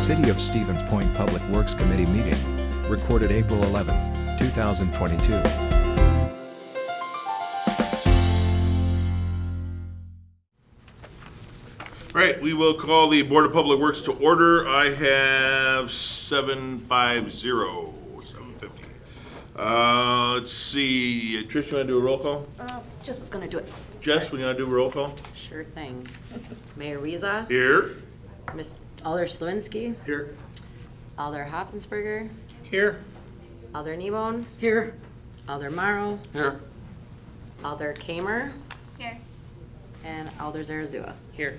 City of Stevens Point Public Works Committee meeting, recorded April 11, 2022. Right, we will call the Board of Public Works to order. I have 750. Let's see, Trish, you want to do a roll call? Jess is going to do it. Jess, we going to do a roll call? Sure thing. Mayor Riza, Here. Mr. Alder Slawinski, Here. Alder Hoffensberger, Here. Alder Kneebone, Here. Alder Morrow, Here. Alder Kamer, Here. and Alder Zarazua. Here.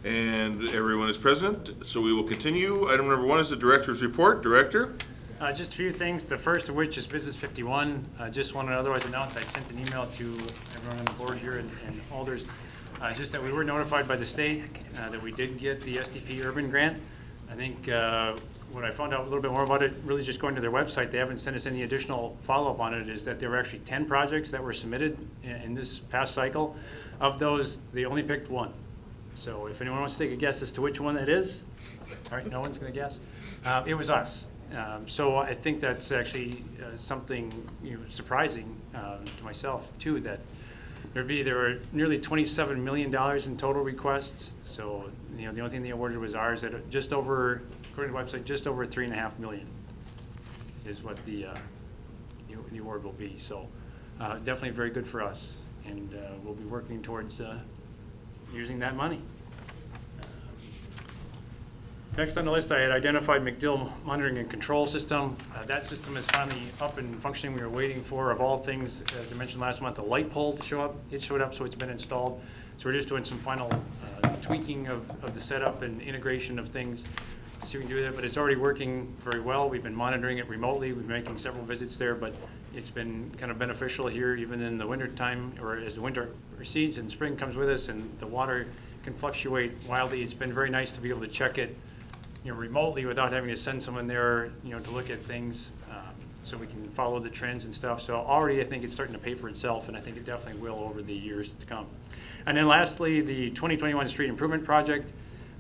And everyone is present, so we will continue. Item number 1 is the director's report. Director? Just a few things, the first of which is Business 51. Just want to otherwise announce, I sent an email to everyone on the board here and alders, just that we were notified by the state that we did get the SDP Urban Grant. I think what I found out a little bit more about it, really just going to their website, they haven't sent us any additional follow-up on it, is that there were actually 10 projects that were submitted in this past cycle. Of those, they only picked one. So if anyone wants to take a guess as to which one that is, all right, no one's going to guess. It was us. So I think that's actually something surprising to myself too, that there were nearly $27 million in total requests. So the only thing they awarded was ours at just over, according to the website, just over $3.5 million is what the award will be. So definitely very good for us, and we'll be working towards using that money. Next on the list, I had identified McDill Monitoring and Control System. That system is finally up and functioning. We were waiting for, of all things, as I mentioned last month, a light pole to show up. It showed up, so it's been installed. So we're just doing some final tweaking of the setup and integration of things to see if we can do that. But it's already working very well. We've been monitoring it remotely. We've been making several visits there, but it's been kind of beneficial here, even in the winter time, or as the winter recedes and spring comes with us and the water can fluctuate wildly. It's been very nice to be able to check it remotely without having to send someone there, to look at things, so we can follow the trends and stuff. So already I think it's starting to pay for itself, and I think it definitely will over the years to come. And then lastly, the 2021 Street Improvement Project.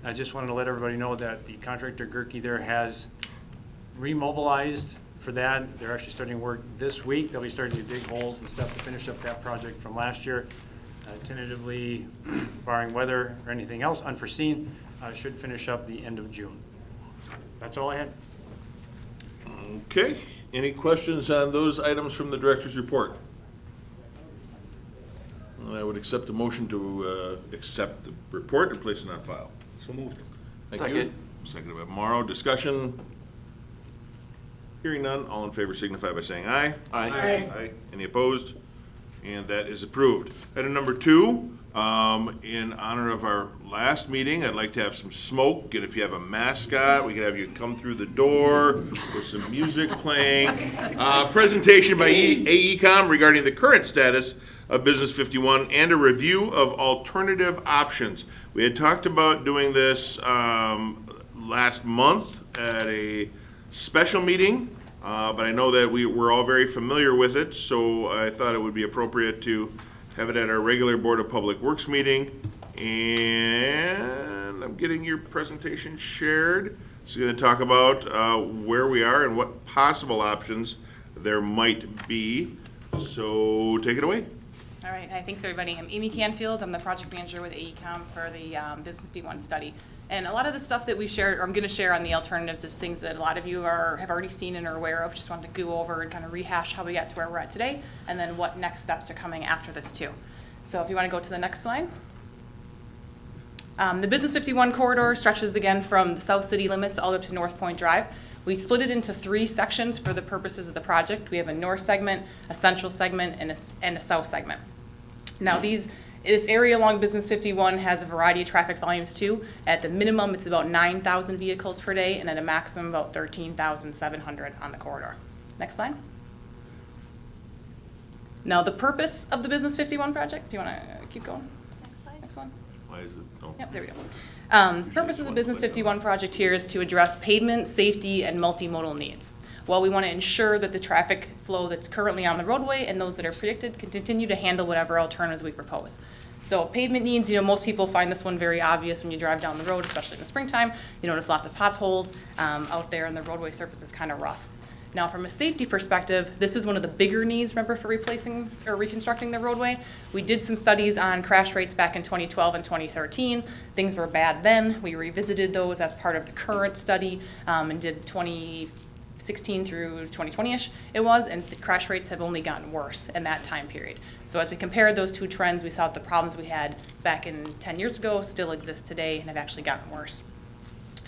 I just wanted to let everybody know that the contractor Gerke there has remobilized for that. They're actually starting work this week. They'll be starting to dig holes and stuff to finish up that project from last year. Tentatively, barring weather or anything else unforeseen, should finish up the end of June. That's all I had. Okay. Any questions on those items from the director's report? I would accept a motion to accept the report and place it on file. So moved. Thank you. Seconded by Morrow. Discussion? Hearing none. All in favor signify by saying aye. Aye. Aye. Any opposed? And that is approved. Item number 2, in honor of our last meeting, I'd like to have some smoke, and if you have a mascot, we could have you come through the door with some music playing. Presentation by AECom regarding the current status of Business 51 and a review of alternative options. We had talked about doing this last month at a special meeting. But I know that we're all very familiar with it, so I thought it would be appropriate to have it at our regular Board of Public Works meeting. And I'm getting your presentation shared. It's going to talk about where we are and what possible options there might be. So take it away. All right, hi, thanks everybody. I'm Amy Canfield. I'm the project manager with AECom for the Business 51 study. And a lot of the stuff that we've shared, or I'm going to share on the alternatives, is things that a lot of you have already seen and are aware of. Just wanted to go over and kind of rehash how we got to where we're at today, and then what next steps are coming after this too. So if you want to go to the next slide. The Business 51 corridor stretches again from the South City limits all the way up to North Point Drive. We split it into 3 sections for the purposes of the project. We have a north segment, a central segment, and a south segment. Now this area along Business 51 has a variety of traffic volumes too. At the minimum, it's about 9,000 vehicles per day, and at a maximum, about 13,700 on the corridor. Next slide. Now, the purpose of the Business 51 project, do you want to keep going? Next slide. Next one. Why is it? Oh. Yep, there we go. Purpose of the Business 51 project here is to address pavement, safety, and multimodal needs. Well, we want to ensure that the traffic flow that's currently on the roadway and those that are predicted can continue to handle whatever alternatives we propose. So pavement needs, most people find this one very obvious when you drive down the road, especially in the springtime. You notice lots of potholes out there, and the roadway surface is kind of rough. Now, from a safety perspective, this is one of the bigger needs, remember, for replacing or reconstructing the roadway. We did some studies on crash rates back in 2012 and 2013. Things were bad then. We revisited those as part of the current study and did 2016 through 2020-ish it was, and the crash rates have only gotten worse in that time period. So as we compared those two trends, we saw that the problems we had back in 10 years ago still exist today and have actually gotten worse.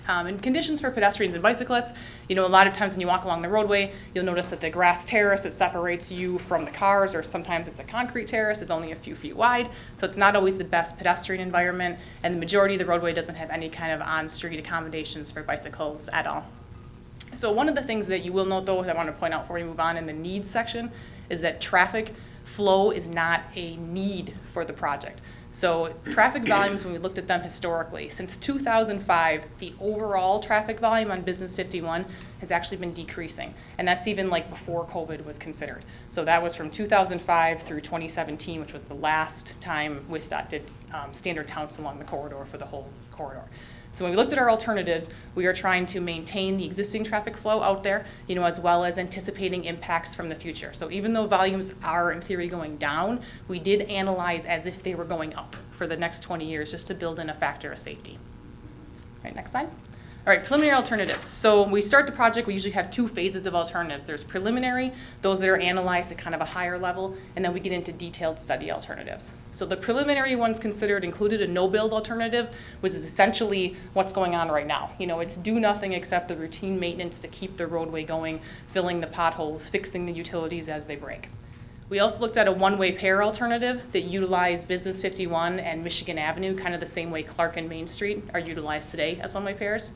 And conditions for pedestrians and bicyclists, a lot of times when you walk along the roadway, you'll notice that the grass terrace that separates you from the cars, or sometimes it's a concrete terrace, is only a few feet wide, so it's not always the best pedestrian environment, and the majority of the roadway doesn't have any kind of on-street accommodations for bicycles at all. So one of the things that you will note, though, that I want to point out before we move on in the needs section, is that traffic flow is not a need for the project. So traffic volumes, when we looked at them historically, since 2005, the overall traffic volume on Business 51 has actually been decreasing. And that's even like before COVID was considered. So that was from 2005 through 2017, which was the last time WSDOT did standard counts along the corridor for the whole corridor. So when we looked at our alternatives, we are trying to maintain the existing traffic flow out there, as well as anticipating impacts from the future. So even though volumes are in theory going down, we did analyze as if they were going up for the next 20 years just to build in a factor of safety. All right, next slide. All right, preliminary alternatives. So when we start the project, we usually have two phases of alternatives. There's preliminary, those that are analyzed at kind of a higher level, and then we get into detailed study alternatives. So the preliminary ones considered included a no-build alternative, which is essentially what's going on right now. It's do nothing except the routine maintenance to keep the roadway going, filling the potholes, fixing the utilities as they break. We also looked at a one-way pair alternative that utilized Business 51 and Michigan Avenue, kind of the same way Clark and Main Street are utilized today as one-way pairs.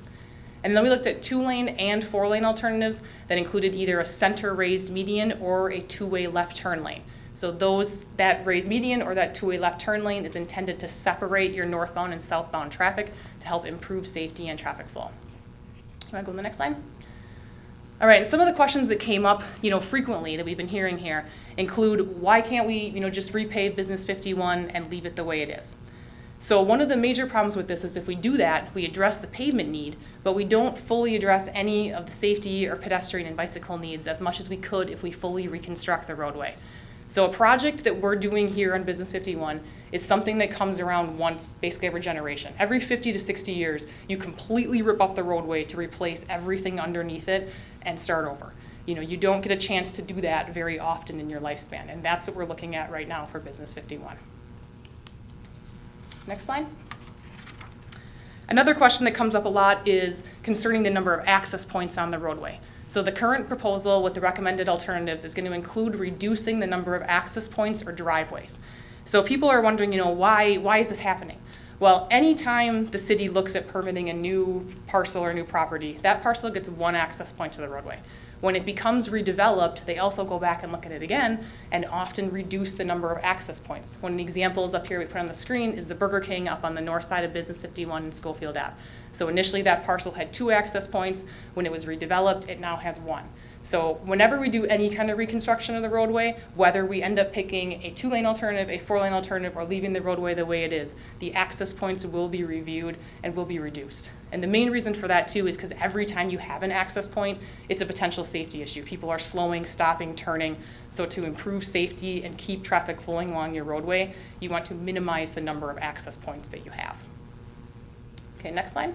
And then we looked at 2-lane and 4-lane alternatives that included either a center raised median or a 2-way left turn lane. So that raised median or that 2-way left turn lane is intended to separate your northbound and southbound traffic to help improve safety and traffic flow. You want to go to the next slide? All right, and some of the questions that came up, frequently that we've been hearing here include, why can't we, just repave Business 51 and leave it the way it is? So one of the major problems with this is if we do that, we address the pavement need, but we don't fully address any of the safety or pedestrian and bicycle needs as much as we could if we fully reconstruct the roadway. So a project that we're doing here on Business 51 is something that comes around once, basically every generation. Every 50 to 60 years, you completely rip up the roadway to replace everything underneath it and start over. You don't get a chance to do that very often in your lifespan, and that's what we're looking at right now for Business 51. Next slide. Another question that comes up a lot is concerning the number of access points on the roadway. So the current proposal with the recommended alternatives is going to include reducing the number of access points or driveways. So people are wondering, why is this happening? Well, anytime the city looks at permitting a new parcel or new property, that parcel gets one access point to the roadway. When it becomes redeveloped, they also go back and look at it again and often reduce the number of access points. One of the examples up here we put on the screen is the Burger King up on the north side of Business 51 in Schofield Ave. So initially that parcel had 2 access points. When it was redeveloped, it now has 1. So whenever we do any kind of reconstruction of the roadway, whether we end up picking a 2-lane alternative, a 4-lane alternative, or leaving the roadway the way it is, the access points will be reviewed and will be reduced. And the main reason for that too is because every time you have an access point, it's a potential safety issue. People are slowing, stopping, turning. So to improve safety and keep traffic flowing along your roadway, you want to minimize the number of access points that you have. Okay, next slide.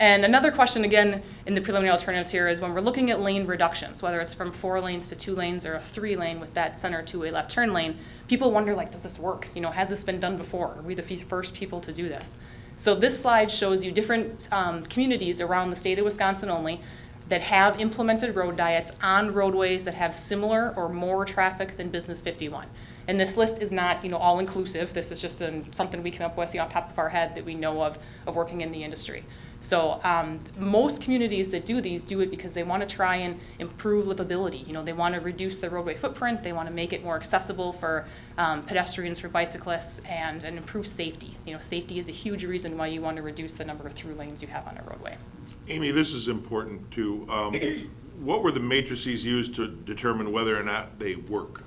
And another question, again, in the preliminary alternatives here is when we're looking at lane reductions, whether it's from 4 lanes to 2 lanes or a 3-lane with that center 2-way left turn lane, people wonder, does this work? Has this been done before? Are we the first people to do this? So this slide shows you different communities around the state of Wisconsin only that have implemented road diets on roadways that have similar or more traffic than Business 51. And this list is not, all inclusive. This is just something we came up with off the top of our head that we know of working in the industry. So most communities that do these do it because they want to try and improve livability. They want to reduce the roadway footprint. They want to make it more accessible for pedestrians, for bicyclists, and improve safety. Safety is a huge reason why you want to reduce the number of through lanes you have on a roadway. Amy, this is important too. What were the matrices used to determine whether or not they work?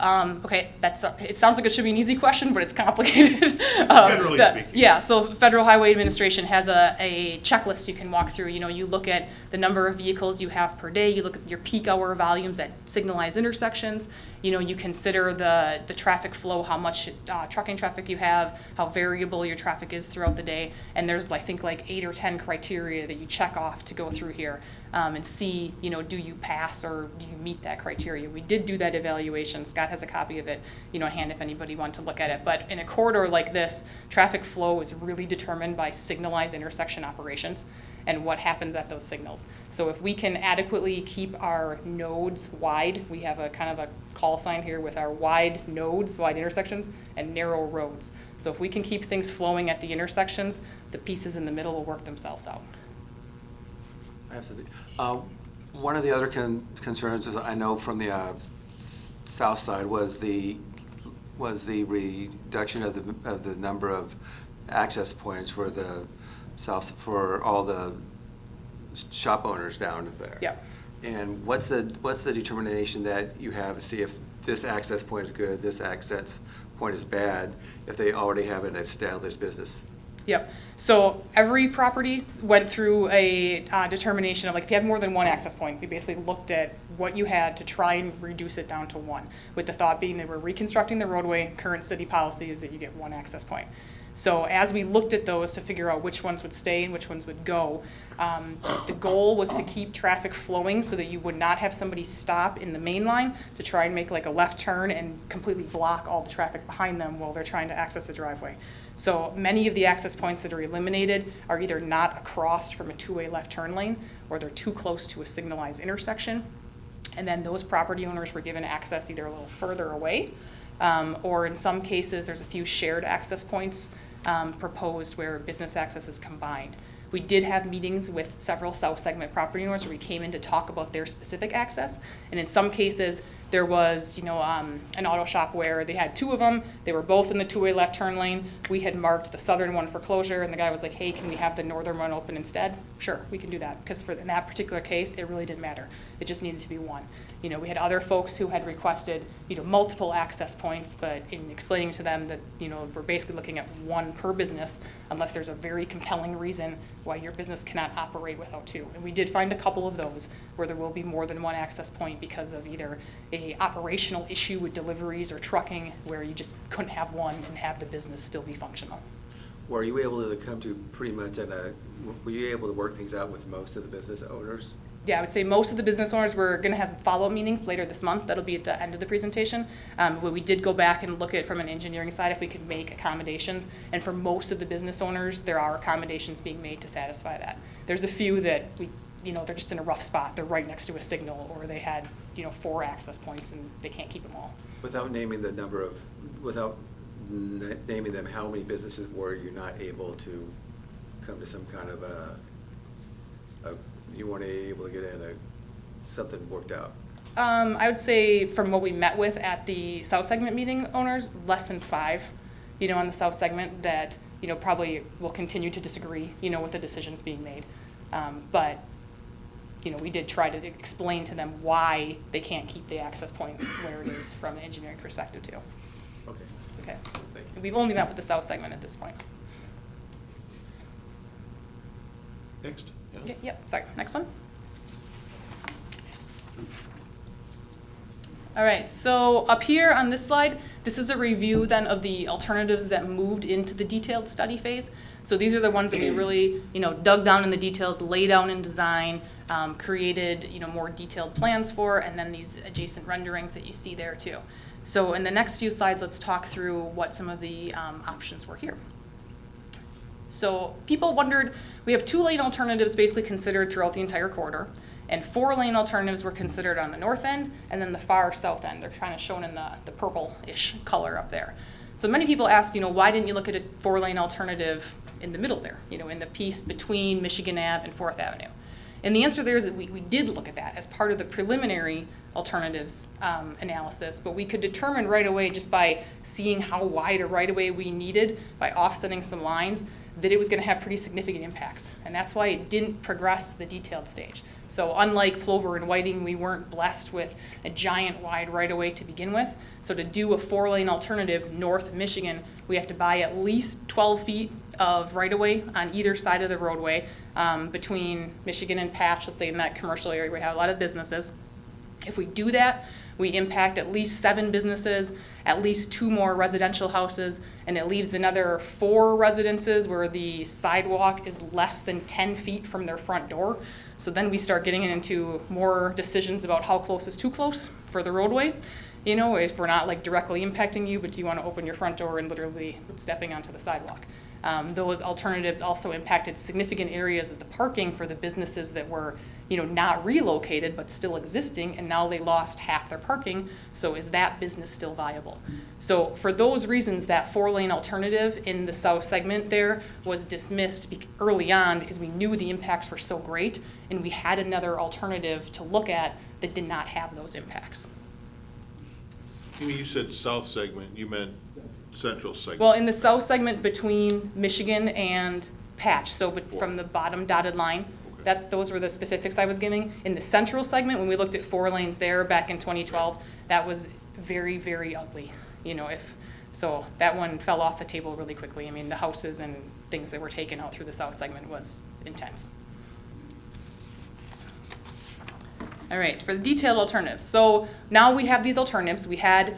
Okay, it sounds like it should be an easy question, but it's complicated. Generally speaking. Yeah, so Federal Highway Administration has a checklist you can walk through. You know, you look at the number of vehicles you have per day, you look at your peak hour volumes at signalized intersections, you know, you consider the traffic flow, how much trucking traffic you have, how variable your traffic is throughout the day, and there's, I think, like 8 or 10 criteria that you check off to go through here. And see, you know, do you pass or do you meet that criteria? We did do that evaluation. Scott has a copy of it, you know, at hand if anybody wants to look at it. But in a corridor like this, traffic flow is really determined by signalized intersection operations and what happens at those signals. So if we can adequately keep our nodes wide, we have a kind of a call sign here with our wide nodes, wide intersections, and narrow roads. So if we can keep things flowing at the intersections, the pieces in the middle will work themselves out. I have something. One of the other concerns is, I know from the south side, was the reduction of the number of access points for the south, for all the shop owners down there. Yep. And what's the determination that you have to see if this access point is good, this access point is bad, if they already have an established business? Yep. So every property went through a determination of, like, if you have more than one access point, we basically looked at what you had to try and reduce it down to one, with the thought being that we're reconstructing the roadway. Current city policy is that you get one access point. So as we looked at those to figure out which ones would stay and which ones would go, the goal was to keep traffic flowing so that you would not have somebody stop in the main line to try and make like a left turn and completely block all the traffic behind them while they're trying to access a driveway. So many of the access points that are eliminated are either not across from a two-way left turn lane, or they're too close to a signalized intersection. And then those property owners were given access either a little further away, or in some cases, there's a few shared access points proposed where business access is combined. We did have meetings with several South Segment property owners where we came in to talk about their specific access. And in some cases, there was, you know, an auto shop where they had two of them. They were both in the two-way left turn lane. We had marked the southern one for closure, and the guy was like, hey, can we have the northern one open instead? Sure, we can do that, because in that particular case, it really didn't matter. It just needed to be one. You know, we had other folks who had requested, you know, multiple access points, but in explaining to them that, you know, we're basically looking at one per business unless there's a very compelling reason why your business cannot operate without two. And we did find a couple of those where there will be more than one access point because of either a operational issue with deliveries or trucking where you just couldn't have one and have the business still be functional. Were you able to come to pretty much were you able to work things out with most of the business owners? Yeah, I would say most of the business owners, we're going to have follow-up meetings later this month. That'll be at the end of the presentation. Where we did go back and look at from an engineering side if we could make accommodations. And for most of the business owners, there are accommodations being made to satisfy that. There's a few that they're just in a rough spot. They're right next to a signal, or they had 4 access points and they can't keep them all. Without naming them, how many businesses were you not able to come to some kind of you weren't able to get something worked out? I would say from what we met with at the South Segment meeting owners, less than 5, on the South Segment that, probably will continue to disagree, with the decisions being made. But, we did try to explain to them why they can't keep the access point where it is from an engineering perspective too. Okay. Okay. Thank you. We've only met with the South Segment at this point. Next. Yeah, yep, sorry, next one. All right, so up here on this slide, this is a review then of the alternatives that moved into the detailed study phase. So these are the ones that we really, dug down in the details, laid down in design, created, more detailed plans for, and then these adjacent renderings that you see there too. So in the next few slides, let's talk through what some of the options were here. So people wondered, we have 2-lane alternatives basically considered throughout the entire corridor, and 4-lane alternatives were considered on the north end and then the far south end. They're kind of shown in the purple-ish color up there. So many people asked, why didn't you look at a 4-lane alternative in the middle there, in the piece between Michigan Ave and 4th Avenue? And the answer there is that we did look at that as part of the preliminary alternatives analysis, but we could determine right away just by seeing how wide a right-of-way we needed by offsetting some lines that it was going to have pretty significant impacts. And that's why it didn't progress the detailed stage. So unlike Plover and Whiting, we weren't blessed with a giant wide right-of-way to begin with. So to do a 4-lane alternative north of Michigan, we have to buy at least 12 feet of right-of-way on either side of the roadway between Michigan and Patch, let's say in that commercial area where we have a lot of businesses. If we do that, we impact at least 7 businesses, at least 2 more residential houses, and it leaves another 4 residences where the sidewalk is less than 10 feet from their front door. So then we start getting into more decisions about how close is too close for the roadway. You know, if we're not like directly impacting you, but do you want to open your front door and literally stepping onto the sidewalk? Those alternatives also impacted significant areas of the parking for the businesses that were, you know, not relocated but still existing, and now they lost half their parking. So is that business still viable? So for those reasons, that 4-lane alternative in the south segment there was dismissed early on because we knew the impacts were so great, and we had another alternative to look at that did not have those impacts. When you said south segment, you meant central segment. Well, in the south segment between Michigan and Patch, so from the bottom dotted line, those were the statistics I was giving. In the central segment, when we looked at 4 lanes there back in 2012, that was very, very ugly. You know, so that one fell off the table really quickly. I mean, the houses and things that were taken out through the south segment was intense. All right, for the detailed alternatives. So now we have these alternatives. We had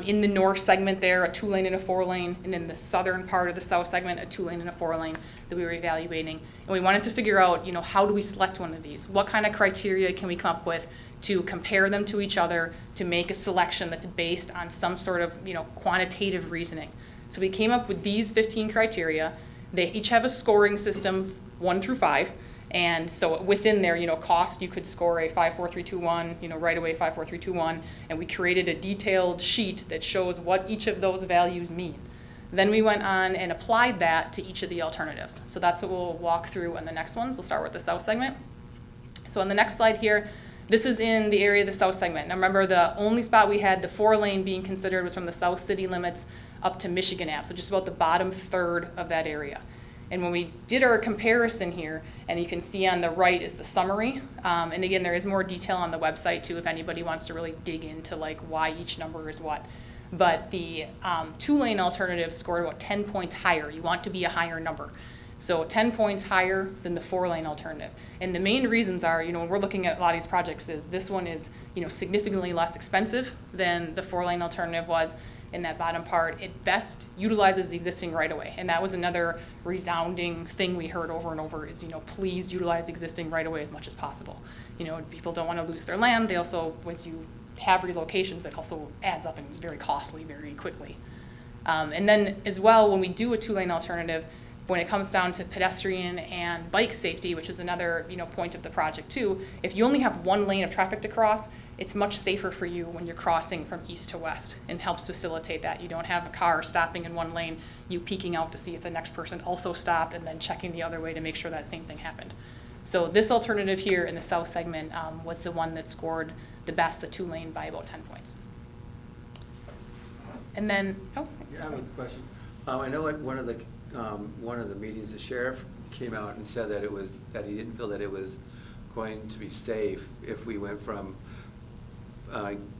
in the north segment there a 2-lane and a 4-lane, and in the southern part of the south segment a 2-lane and a 4-lane that we were evaluating. And we wanted to figure out, you know, how do we select one of these? What kind of criteria can we come up with to compare them to each other to make a selection that's based on some sort of, you know, quantitative reasoning? So we came up with these 15 criteria. They each have a scoring system, 1 through 5. And so within there, you know, cost, you could score a 5, 4, 3, 2, 1, you know, right away 5, 4, 3, 2, 1. And we created a detailed sheet that shows what each of those values mean. Then we went on and applied that to each of the alternatives. So that's what we'll walk through in the next ones. We'll start with the south segment. So on the next slide here, this is in the area of the south segment. Now remember, the only spot we had the 4-lane being considered was from the south city limits up to Michigan Ave, so just about the bottom third of that area. And when we did our comparison here, and you can see on the right is the summary, and again, there is more detail on the website too if anybody wants to really dig into like why each number is what. But the 2-lane alternative scored about 10 points higher. You want to be a higher number. So 10 points higher than the 4-lane alternative. And the main reasons are, you know, when we're looking at a lot of these projects is this one is, you know, significantly less expensive than the 4-lane alternative was. In that bottom part, it best utilizes the existing right-of-way. And that was another resounding thing we heard over and over is, you know, please utilize existing right-of-way as much as possible. You know, people don't want to lose their land. They also, once you have relocations, it also adds up and is very costly very quickly. And then as well, when we do a 2-lane alternative, when it comes down to pedestrian and bike safety, which is another, you know, point of the project too, if you only have 1 lane of traffic to cross, it's much safer for you when you're crossing from east to west and helps facilitate that. You don't have a car stopping in 1 lane, you peeking out to see if the next person also stopped and then checking the other way to make sure that same thing happened. So this alternative here in the south segment was the one that scored the best, the 2-lane, by about 10 points. And then, Yeah, I have a question. I know at one of the meetings, the sheriff came out and said that he didn't feel that it was going to be safe if we went from,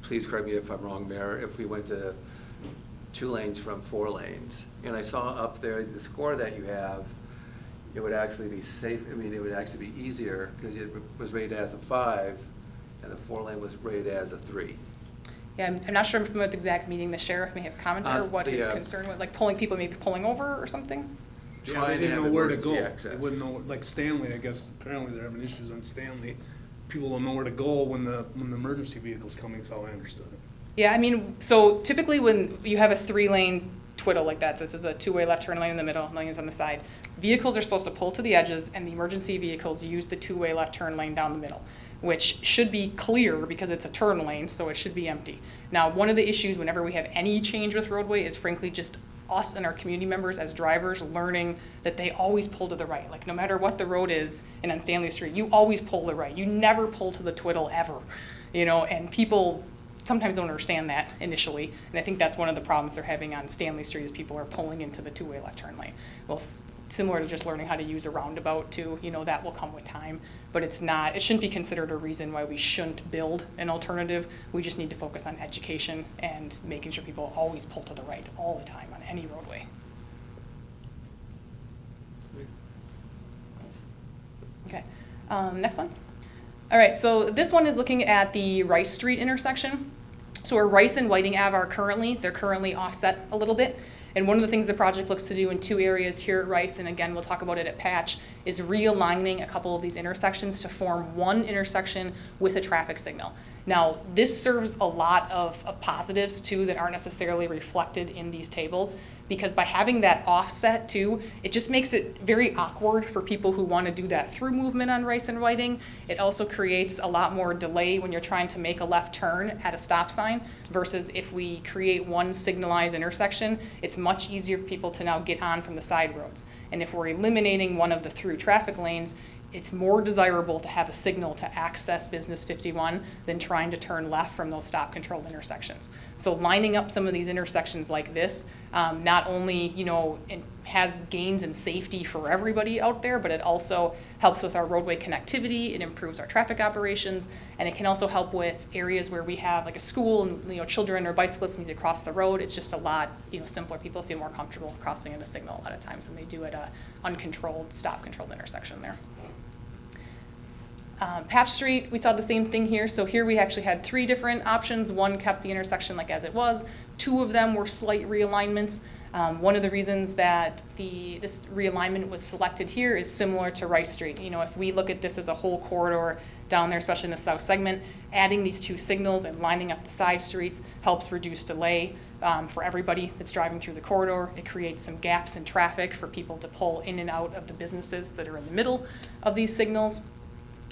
please correct me if I'm wrong, Mayor, if we went to 2 lanes from 4 lanes. And I saw up there the score that you have, it would actually be safe, I mean, it would actually be easier because it was rated as a 5 and the 4-lane was rated as a 3. yeah, I'm not sure I'm familiar with the exact meeting. The sheriff may have commented or what his concern was, like pulling people, maybe pulling over or something. Yeah, Trying they to didn't have know where to emergency go. access. They wouldn't know, like Stanley, I guess, apparently they're having issues on Stanley. People don't know where to go when the emergency vehicle's coming, so I understood it. Yeah, I mean, so typically when you have a 3-lane twiddle like that, this is a 2-way left turn lane in the middle, lane is on the side. Vehicles are supposed to pull to the edges, and the emergency vehicles use the 2-way left turn lane down the middle, which should be clear because it's a turn lane, so it should be empty. Now, one of the issues whenever we have any change with roadway is frankly just us and our community members as drivers learning that they always pull to the right. Like no matter what the road is, and on Stanley Street, you always pull to the right. You never pull to the twiddle ever, you know, and people sometimes don't understand that initially, and I think that's one of the problems they're having on Stanley Street is people are pulling into the two-way left turn lane. Well, similar to just learning how to use a roundabout too, that will come with time, but it shouldn't be considered a reason why we shouldn't build an alternative. We just need to focus on education and making sure people always pull to the right all the time on any roadway. Okay, next one. All right, so this one is looking at the Rice Street intersection. So where Rice and Whiting Ave are currently, they're currently offset a little bit. And one of the things the project looks to do in two areas here at Rice, and again, we'll talk about it at Patch, is realigning a couple of these intersections to form one intersection with a traffic signal. Now, this serves a lot of positives too that aren't necessarily reflected in these tables, because by having that offset too, it just makes it very awkward for people who want to do that through movement on Rice and Whiting. It also creates a lot more delay when you're trying to make a left turn at a stop sign versus if we create one signalized intersection, it's much easier for people to now get on from the side roads. And if we're eliminating one of the through traffic lanes, it's more desirable to have a signal to access Business 51 than trying to turn left from those stop controlled intersections. So lining up some of these intersections like this, not only, it has gains in safety for everybody out there, but it also helps with our roadway connectivity, it improves our traffic operations, and it can also help with areas where we have like a school and children or bicyclists need to cross the road. It's just a lot simpler. People feel more comfortable crossing at a signal a lot of times than they do at a uncontrolled, stop controlled intersection there. Patch Street, we saw the same thing here. So here we actually had three different options. One kept the intersection like as it was. Two of them were slight realignments. One of the reasons that this realignment was selected here is similar to Rice Street. If we look at this as a whole corridor down there, especially in the south segment, adding these two signals and lining up the side streets helps reduce delay for everybody that's driving through the corridor. It creates some gaps in traffic for people to pull in and out of the businesses that are in the middle of these signals.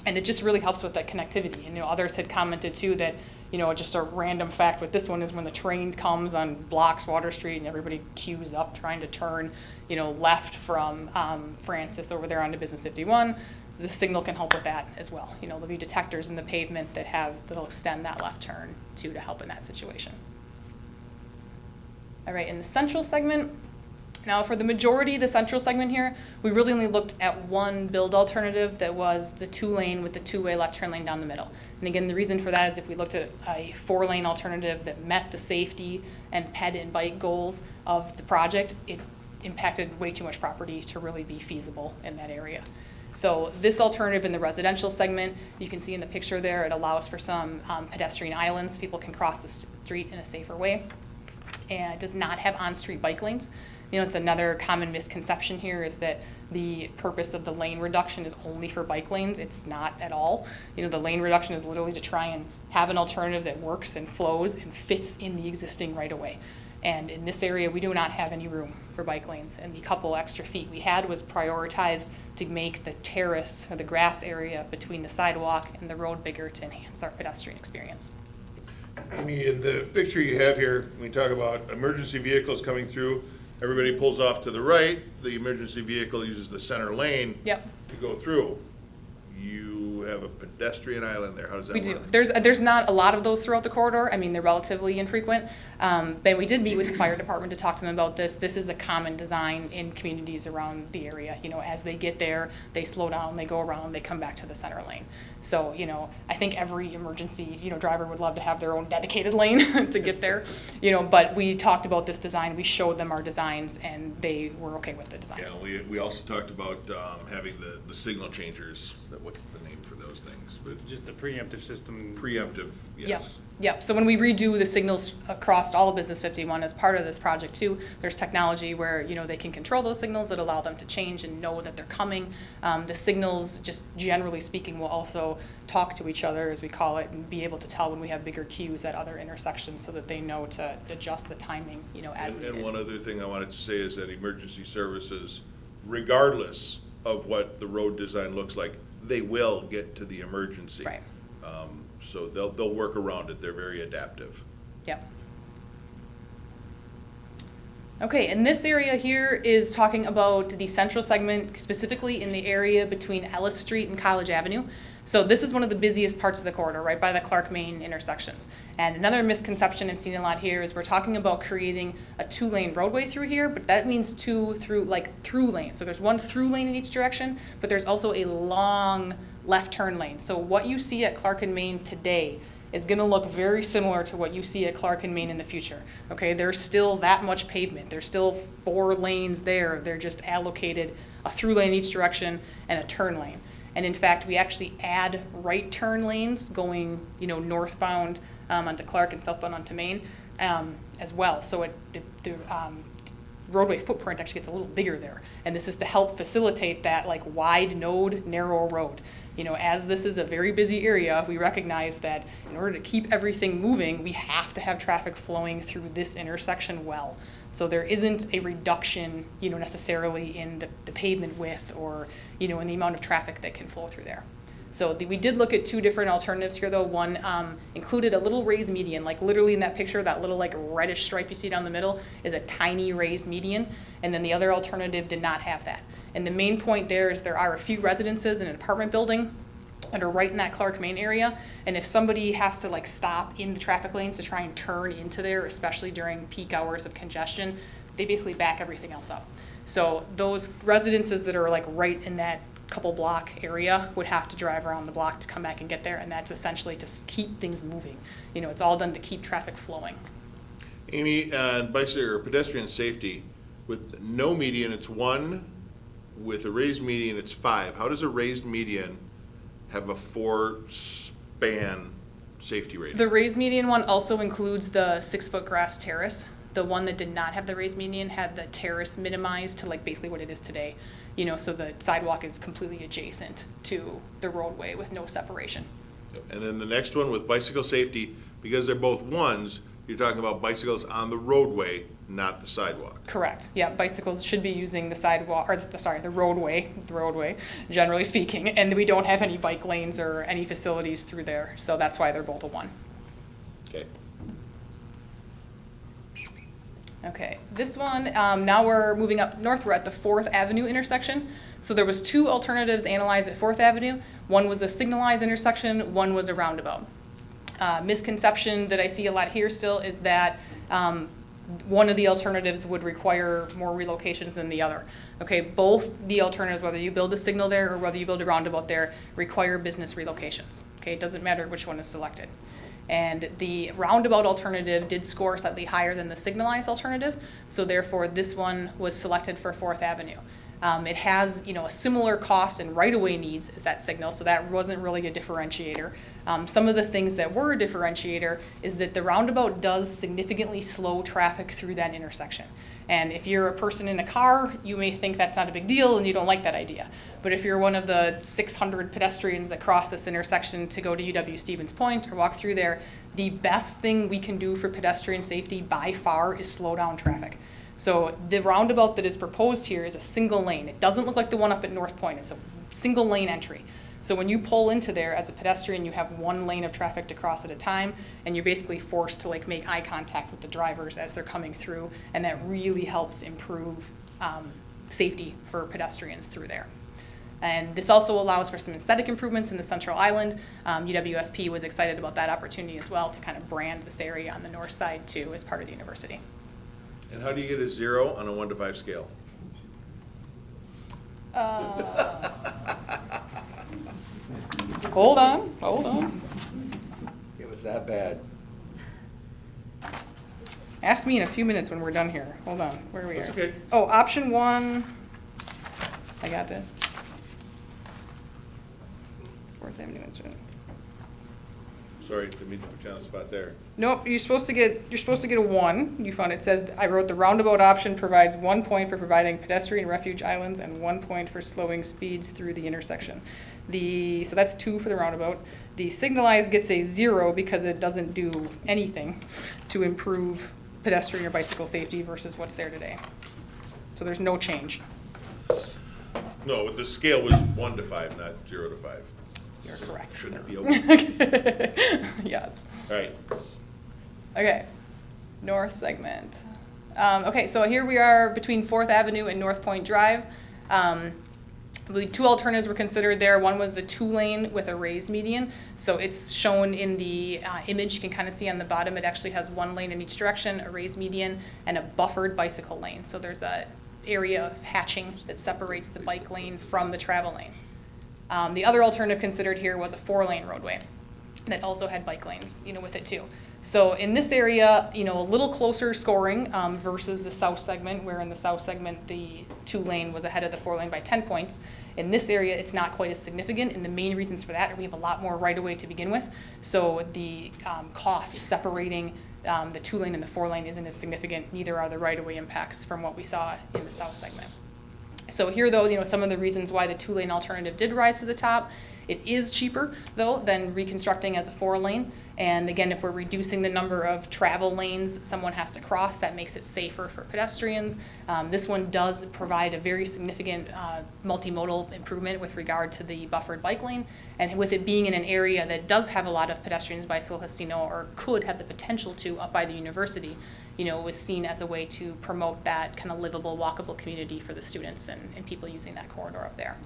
And it just really helps with that connectivity. And others had commented too that, just a random fact with this one is when the train comes on blocks Water Street and everybody queues up trying to turn, left from Francis over there onto Business 51, the signal can help with that as well. There'll be detectors in the pavement that'll extend that left turn too to help in that situation. All right, in the central segment, now for the majority of the central segment here, we really only looked at one build alternative that was the 2-lane with the 2-way left turn lane down the middle. And again, the reason for that is if we looked at a 4-lane alternative that met the safety and ped and bike goals of the project, it impacted way too much property to really be feasible in that area. So this alternative in the residential segment, you can see in the picture there, it allows for some pedestrian islands. People can cross the street in a safer way. And it does not have on-street bike lanes. It's another common misconception here is that the purpose of the lane reduction is only for bike lanes. It's not at all. The lane reduction is literally to try and have an alternative that works and flows and fits in the existing right-of-way. And in this area, we do not have any room for bike lanes. And the couple extra feet we had was prioritized to make the terrace or the grass area between the sidewalk and the road bigger to enhance our pedestrian experience. Amy, in the picture you have here, we talk about emergency vehicles coming through. Everybody pulls off to the right. The emergency vehicle uses the center lane Yep. to go through. You have a pedestrian island there. How does that We work? do. There's not a lot of those throughout the corridor. I mean, they're relatively infrequent. But we did meet with the fire department to talk to them about this. This is a common design in communities around the area. As they get there, they slow down, they go around, they come back to the center lane. So, I think every emergency, driver would love to have their own dedicated lane to get there. But we talked about this design. We showed them our designs, and they were okay with the design. Yeah, we also talked about having the signal changers. What's the name for those things? But Just the preemptive system. preemptive, Yep. yes. Yep. So when we redo the signals across all of Business 51 as part of this project too, there's technology where, they can control those signals that allow them to change and know that they're coming. The signals, just generally speaking, will also talk to each other, as we call it, and be able to tell when we have bigger queues at other intersections so that they know to adjust the timing, as needed. And one other thing I wanted to say is that emergency services, regardless of what the road design looks like, they will get to the emergency. Right. So they'll work around it. They're very adaptive. Yep. Okay, and this area here is talking about the central segment, specifically in the area between Ellis Street and College Avenue. So this is one of the busiest parts of the corridor, right by the Clark-Main intersections. And another misconception I've seen a lot here is we're talking about creating a 2-lane roadway through here, but that means through lanes. So there's one through lane in each direction, but there's also a long left turn lane. So what you see at Clark and Main today is gonna look very similar to what you see at Clark and Main in the future. Okay, there's still that much pavement. There's still 4 lanes there. They're just allocated a through lane in each direction and a turn lane. And in fact, we actually add right turn lanes going, northbound onto Clark and southbound onto Main as well. So the roadway footprint actually gets a little bigger there. And this is to help facilitate that wide node, narrow road. As this is a very busy area, we recognize that in order to keep everything moving, we have to have traffic flowing through this intersection well. So there isn't a reduction, necessarily in the pavement width or, in the amount of traffic that can flow through there. So we did look at 2 different alternatives here, though. One included a little raised median, literally in that picture, that little reddish stripe you see down the middle is a tiny raised median, and then the other alternative did not have that. And the main point there is there are a few residences in an apartment building that are right in that Clark Main area, and if somebody has to stop in the traffic lanes to try and turn into there, especially during peak hours of congestion, they basically back everything else up. So those residences that are right in that couple block area would have to drive around the block to come back and get there, and that's essentially to keep things moving. It's all done to keep traffic flowing. Amy, on bicycle or pedestrian safety, with no median, it's 1. With a raised median, it's 5. How does a raised median have a 4-span safety rating? The raised median one also includes the 6-foot grass terrace. The one that did not have the raised median had the terrace minimized to basically what it is today. So the sidewalk is completely adjacent to the roadway with no separation. And then the next one with bicycle safety, because they're both 1s, you're talking about bicycles on the roadway, not the sidewalk. Correct. Yeah, bicycles should be using the sidewalk, or the roadway, generally speaking, and we don't have any bike lanes or any facilities through there, so that's why they're both a 1. Okay. Okay, this one, now we're moving up north. We're at the 4th Avenue intersection. So there was 2 alternatives analyzed at 4th Avenue. One was a signalized intersection, one was a roundabout. Misconception that I see a lot here still is that one of the alternatives would require more relocations than the other. Okay, both the alternatives, whether you build a signal there or whether you build a roundabout there, require business relocations. Okay, it doesn't matter which one is selected. And the roundabout alternative did score slightly higher than the signalized alternative, so therefore this one was selected for 4th Avenue. It has, a similar cost and right-of-way needs as that signal, so that wasn't really a differentiator. Some of the things that were a differentiator is that the roundabout does significantly slow traffic through that intersection. And if you're a person in a car, you may think that's not a big deal and you don't like that idea. But if you're one of the 600 pedestrians that cross this intersection to go to UW-Stevens Point or walk through there, the best thing we can do for pedestrian safety by far is slow down traffic. So the roundabout that is proposed here is a single lane. It doesn't look like the one up at North Point. It's a single lane entry. So when you pull into there as a pedestrian, you have 1 lane of traffic to cross at a time, and you're basically forced to make eye contact with the drivers as they're coming through, and that really helps improve safety for pedestrians through there. And this also allows for some aesthetic improvements in the Central Island. UWSP was excited about that opportunity as well to kind of brand this area on the north side too as part of the university. And how do you get a 0 on a 1 to 5 scale? Hold on. It was that bad. Ask me in a few minutes when we're done here. Hold on, where are we? That's okay. Oh, option 1, I got this. 4th Avenue. Sorry, didn't mean to put you on the spot there. Nope, you're supposed to get a 1. You found it says, I wrote the roundabout option provides 1 point for providing pedestrian refuge islands and 1 point for slowing speeds through the intersection. So that's 2 for the roundabout. The signalized gets a 0 because it doesn't do anything to improve pedestrian or bicycle safety versus what's there today. So there's no change. No, but the scale was 1 to 5, not 0 to 5. You're correct. Shouldn't sir. it be okay? Yes. All right. Okay, north segment. Okay, so here we are between 4th Avenue and North Point Drive. The two alternatives were considered there. One was the 2-lane with a raised median. So it's shown in the image. You can kind of see on the bottom, it actually has 1 lane in each direction, a raised median, and a buffered bicycle lane. So there's a area of hatching that separates the bike lane from the travel lane. The other alternative considered here was a 4-lane roadway that also had bike lanes, with it too. So in this area, a little closer scoring versus the south segment, where in the south segment, the 2-lane was ahead of the 4-lane by 10 points. In this area, it's not quite as significant, and the main reasons for that are we have a lot more right-of-way to begin with. So the cost separating the 2-lane and the 4-lane isn't as significant. Neither are the right-of-way impacts from what we saw in the south segment. So here, though, some of the reasons why the 2-lane alternative did rise to the top. It is cheaper, though, than reconstructing as a 4-lane. And again, if we're reducing the number of travel lanes someone has to cross, that makes it safer for pedestrians. This one does provide a very significant multimodal improvement with regard to the buffered bike lane. And with it being in an area that does have a lot of pedestrians, bicyclists, or could have the potential to up by the university, it was seen as a way to promote that kind of livable, walkable community for the students and people using that corridor up there.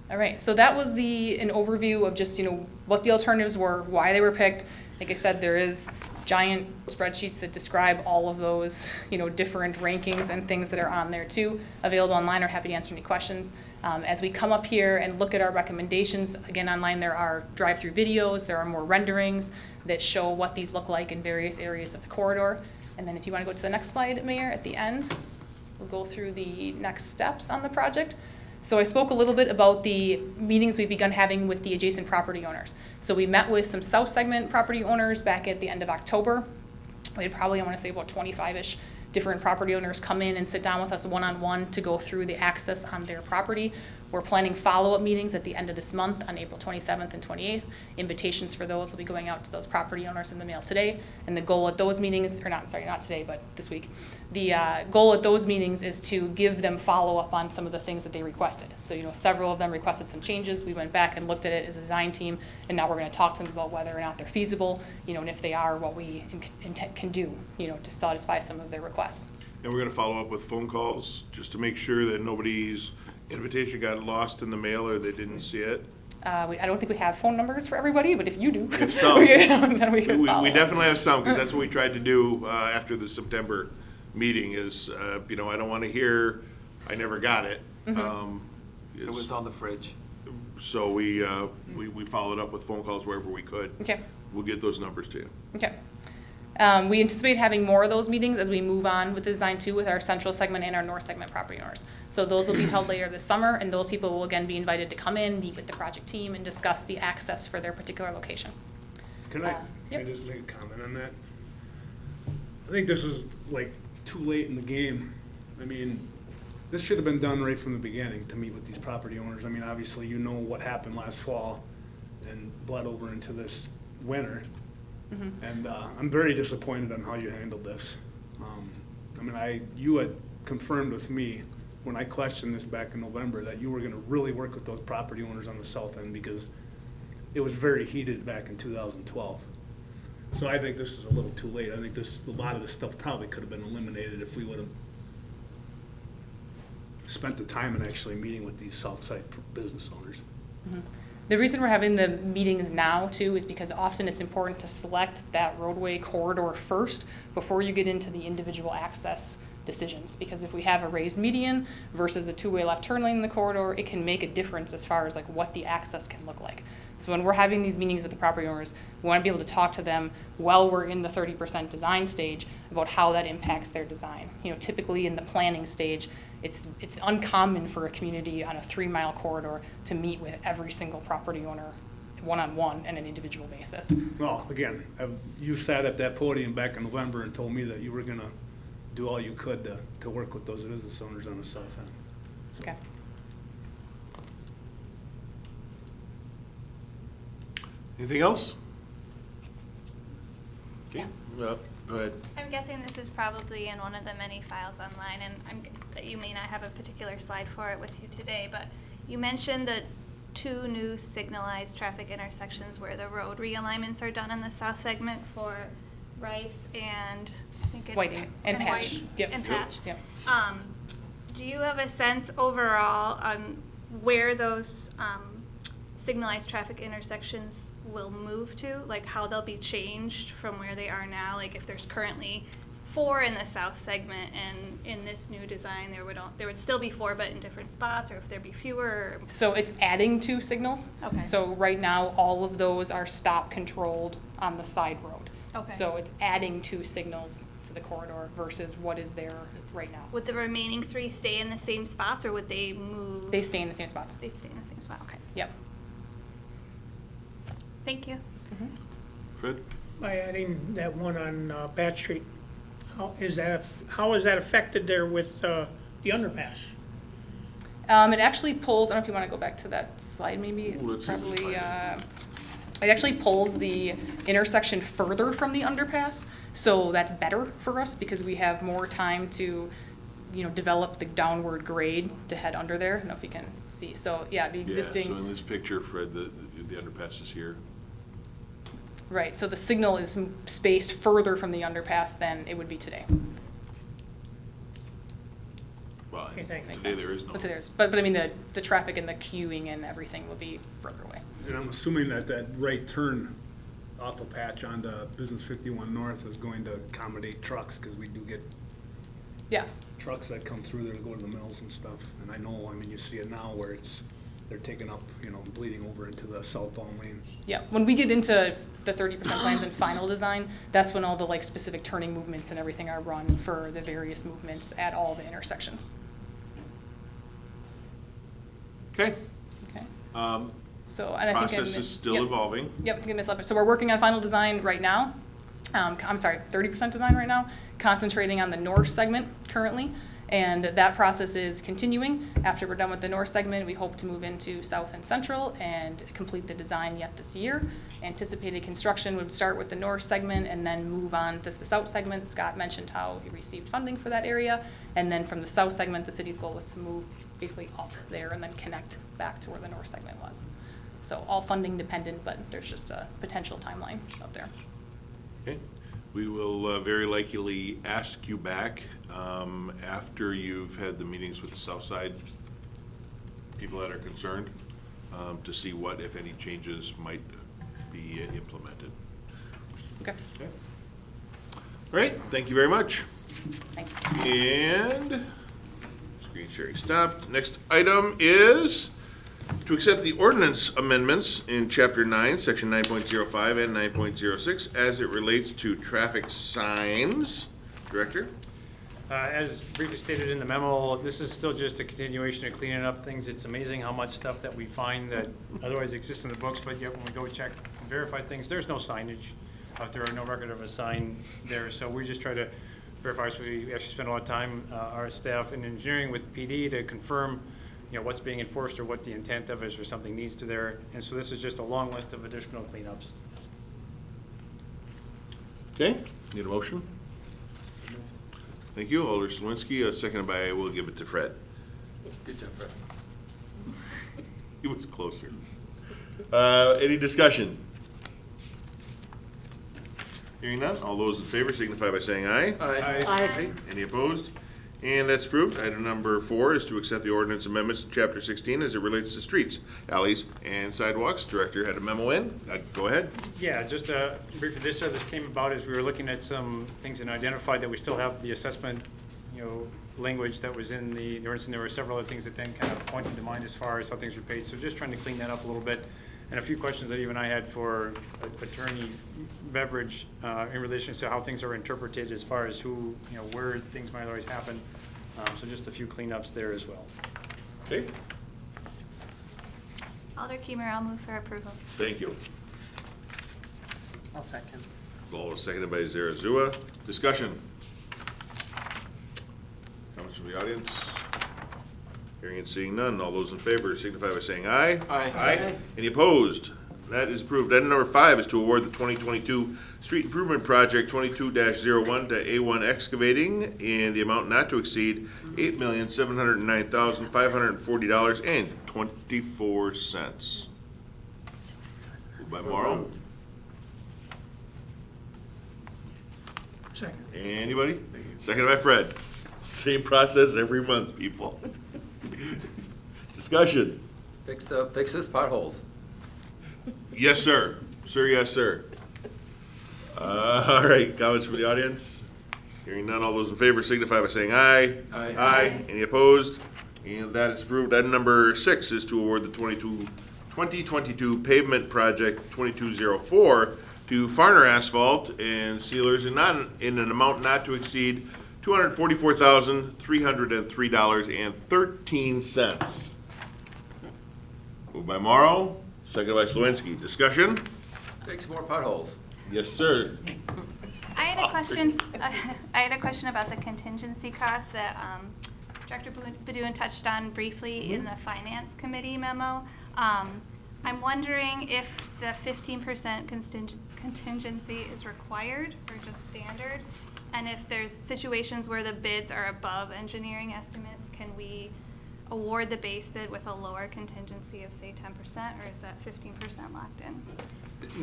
All right, so that was an overview of just, what the alternatives were, why they were picked. Like I said, there is giant spreadsheets that describe all of those, different rankings and things that are on there too, available online. Or happy to answer any questions. As we come up here and look at our recommendations, again, online there are drive-through videos, there are more renderings that show what these look like in various areas of the corridor. And then if you want to go to the next slide, Mayor, at the end, we'll go through the next steps on the project. So I spoke a little bit about the meetings we've begun having with the adjacent property owners. So we met with some south segment property owners back at the end of October. We had probably, I want to say, about 25-ish different property owners come in and sit down with us one-on-one to go through the access on their property. We're planning follow-up meetings at the end of this month on April 27th and 28th. Invitations for those will be going out to those property owners in the mail today. And the goal at those meetings, or not today, but this week. The goal at those meetings is to give them follow-up on some of the things that they requested. So, several of them requested some changes. We went back and looked at it as a design team, and now we're going to talk to them about whether or not they're feasible, and if they are, what we can do, to satisfy some of their requests. And we're gonna follow up with phone calls, just to make sure that nobody's invitation got lost in the mail or they didn't see it. I don't think we have phone numbers for everybody, but if you do, If some. then we can follow We up. definitely have some, because that's what we tried to do after the September meeting is, I don't want to hear, I never got it. It was on the fridge. So we followed up with phone calls wherever we could. Okay. We'll get those numbers to you. Okay. We anticipate having more of those meetings as we move on with the Design 2 with our central segment and our north segment property owners. So those will be held later this summer, and those people will again be invited to come in, meet with the project team, and discuss the access for their particular location. Can I Yep. just make a comment on that? I think this is like too late in the game. I mean, this should have been done right from the beginning to meet with these property owners. I mean, obviously, what happened last fall and bled over into this winter. And I'm very disappointed on how you handled this. You had confirmed with me when I questioned this back in November that you were gonna really work with those property owners on the south end because it was very heated back in 2012. So I think this is a little too late. I think a lot of this stuff probably could have been eliminated if we would have spent the time in actually meeting with these south side business owners. The reason we're having the meetings now too is because often it's important to select that roadway corridor first before you get into the individual access decisions. Because if we have a raised median versus a two-way left turn lane in the corridor, it can make a difference as far as like what the access can look like. So when we're having these meetings with the property owners, we want to be able to talk to them while we're in the 30% design stage about how that impacts their design. Typically in the planning stage, it's uncommon for a community on a 3-mile corridor to meet with every single property owner one-on-one on an individual basis. Well, again, you sat at that podium back in November and told me that you were gonna do all you could to work with those business owners on the south end. Okay. Anything else? Okay, go ahead. I'm guessing this is probably in one of the many files online, and that you may not have a particular slide for it with you today, but you mentioned the 2 new signalized traffic intersections where the road realignments are done in the south segment for Rice and I think it's Whiting and Patch. White Yep. and Patch. Yep. Do you have a sense overall on where those signalized traffic intersections will move to? Like how they'll be changed from where they are now? Like if there's currently 4 in the south segment and in this new design there would still be 4 but in different spots, or if there'd be fewer? So it's adding 2 signals. Okay. So right now, all of those are stop controlled on the side road. Okay. So it's adding 2 signals to the corridor versus what is there right now. Would the remaining 3 stay in the same spots, or would they move? They stay in the same spots. They stay in the same spot, okay. Yep. Thank you. Fred? By adding that one on Bat Street, how is that affected there with the underpass? It actually pulls, I don't know if you want to go back to that slide maybe. Ooh, It's let's see if probably, it's it actually pulls the intersection further from the underpass. So that's better for us because we have more time to, develop the downward grade to head under there. I don't know if you can see. So yeah, the Yeah, so existing, in this picture, Fred, the underpass is here. right, so the signal is spaced further from the underpass than it would be today. Well, Okay, thank you. today there is no. But I mean, the traffic and the queuing and everything will be further away. And I'm assuming that right turn off of Patch onto Business 51 North is going to accommodate trucks, because we do get Yes. trucks that come through there to go to the mills and stuff. And I know, you see it now where they're taking up, bleeding over into the southbound lane. Yeah, when we get into the 30% plans and final design, that's when all the specific turning movements and everything are run for the various movements at all the intersections. Okay. Okay. Um, So, and I think Process is still yep. evolving. Yep, give me this up. So we're working on final design right now. I'm sorry, 30% design right now, concentrating on the north segment currently. And that process is continuing. After we're done with the north segment, we hope to move into south and central and complete the design yet this year. Anticipated construction would start with the north segment and then move on to the south segment. Scott mentioned how he received funding for that area. And then from the south segment, the city's goal was to move basically up there and then connect back to where the north segment was. So all funding dependent, but there's just a potential timeline up there. Okay. We will very likely ask you back after you've had the meetings with the south side people that are concerned to see what, if any, changes might be implemented. Okay, Okay. All right, thank you very much. thanks. And screen sharing stopped. Next item is to accept the ordinance amendments in Chapter 9, Section 9.05 and 9.06 as it relates to traffic signs. Director? As briefly stated in the memo, this is still just a continuation of cleaning up things. It's amazing how much stuff that we find that otherwise exists in the books, but yet when we go check and verify things, there's no signage out there, no record of a sign there. So we just try to verify, so we actually spend a lot of time, our staff in engineering with PD to confirm, what's being enforced or what the intent of is or something needs to there. And so this is just a long list of additional cleanups. Okay, need a motion? Thank you, Alder Slawinski, seconded by, we'll give it to Fred. Good job, Fred. He was closer. Any discussion? Hearing none, all those in favor signify by saying aye. Aye. Any opposed? And that's approved. Item number 4 is to accept the ordinance amendments to Chapter 16 as it relates to streets, alleys, and sidewalks. Director had a memo in. Go ahead. Yeah, just briefly, this came about as we were looking at some things and identified that we still have the assessment, language that was in the ordinance, and there were several other things that then kind of pointed to mind as far as how things were paid. So just trying to clean that up a little bit. And a few questions that even I had for Attorney Beveridge in relation to how things are interpreted as far as who, where things might always happen. So just a few cleanups there as well. Okay, Alder Kiemer, I'll move for approval. thank you. I'll second. All was seconded by Zarazua. Discussion. Comments from the audience? Hearing and seeing none. All those in favor signify by saying aye. Aye. Any opposed? That is approved. Item number 5 is to award the 2022 Street Improvement Project 22-01 to A1 Excavating in the amount not to exceed $8,709,540.24. Moved by Morrow. Second. Anybody? Seconded by Fred. Same process every month, people. Discussion. Fix those potholes. Yes, sir. Sir, yes, sir. All right, comments from the audience? Hearing none, all those in favor signify by saying aye. Aye. Aye. Any opposed? And that is approved. Item number 6 is to award the 2022 pavement project 2204 to Farner Asphalt and Sealers in an amount not to exceed $244,303.13. Moved by Morrow, seconded by Slawinski. Discussion? Fix more potholes. Yes, sir. I had a question, I had a question about the contingency costs that Director Badun touched on briefly in the Finance Committee memo. I'm wondering if the 15% contingency is required or just standard? And if there's situations where the bids are above engineering estimates, can we award the base bid with a lower contingency of, say, 10%, or is that 15% locked in?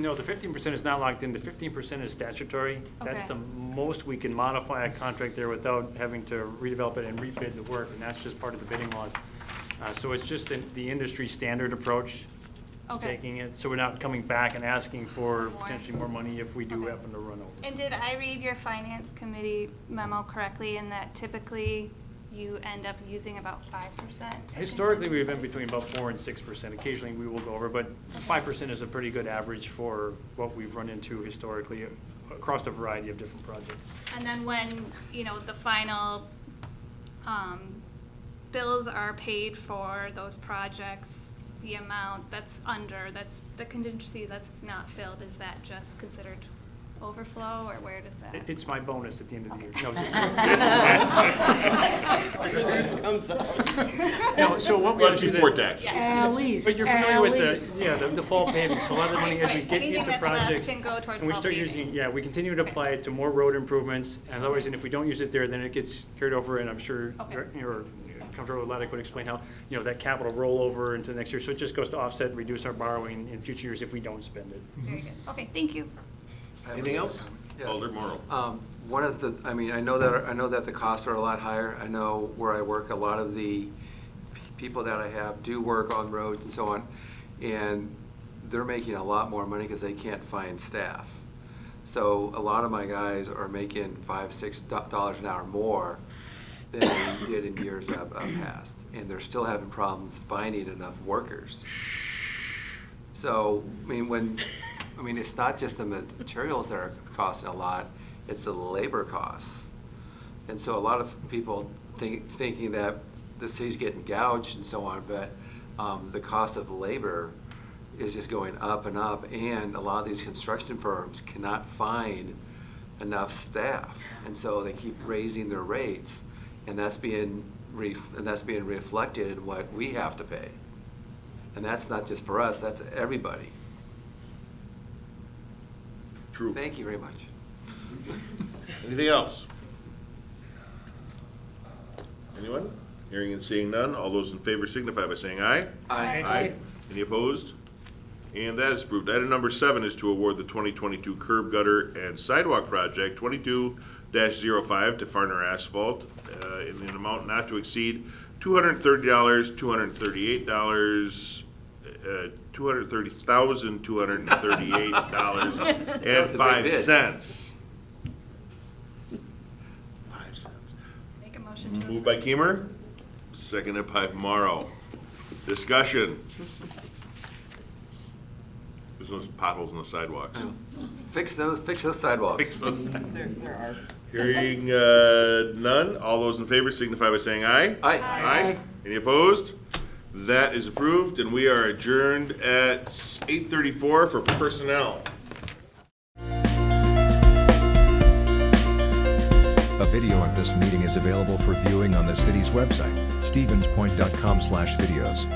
No, the 15% is not locked in. The 15% is statutory. That's Okay. the most we can modify a contract there without having to redevelop it and rebid the work, and that's just part of the bidding laws. So it's just the industry standard approach to Okay. taking it. So we're not coming back and asking for More. potentially more money if we do Okay. happen to run over. And did I read your Finance Committee memo correctly in that typically you end up using about 5%? Historically, we've been between about 4% and 6%. Occasionally, we will go over, but 5% is a pretty good average for what we've run into historically across a variety of different projects. And then when, the final bills are paid for those projects, the amount that's the contingency that's not filled, is that just considered overflow, or where does that? It's my bonus at the end of the year. No, just No, so what we Let's usually report taxes. But you're familiar with the fall paving, so a lot of the money as we Right. get Anything into that's left projects. can go towards And we fall start paving. using, we continue to apply it to more road improvements, and otherwise, and if we don't use it there, then it gets carried over, and I'm sure, Okay. or Comptroller Laddick would explain how, that capital rollover into the next year, so it just goes to offset and reduce our borrowing in future years if we don't spend it. Very good. Okay, thank you. Anything else? Yes. Alder Morrow. One of the, I know that the costs are a lot higher. I know where I work, a lot of the people that I have do work on roads and so on, and they're making a lot more money because they can't find staff. So a lot of my guys are making $5, $6 an hour more than they did in years past, and they're still having problems finding enough workers. So, it's not just the materials that are costing a lot, it's the labor costs. And so a lot of people thinking that the city's getting gouged and so on, but the cost of labor is just going up and up, and a lot of these construction firms cannot find enough staff. And so they keep raising their rates, and that's being reflected in what we have to pay. And that's not just for us, that's everybody. True. Thank you very much. Anything else? Anyone? Hearing and seeing none, all those in favor signify by saying aye. Aye. Any opposed? And that is approved. Item number 7 is to award the 2022 curb gutter and sidewalk project 22-05 to Farner Asphalt in an amount not to exceed $230,238, $230,238.05. 5 cents. Make a motion to. Moved by Keemer, seconded by Morrow. Discussion. There's no potholes in the sidewalks. Fix those sidewalks. Fix those. Hearing none, all those in favor signify by saying aye. Aye. Aye. Any opposed? That is approved, and we are adjourned at 8:34 for personnel. A video of this meeting is available for viewing on the city's website, stevenspoint.com/videos.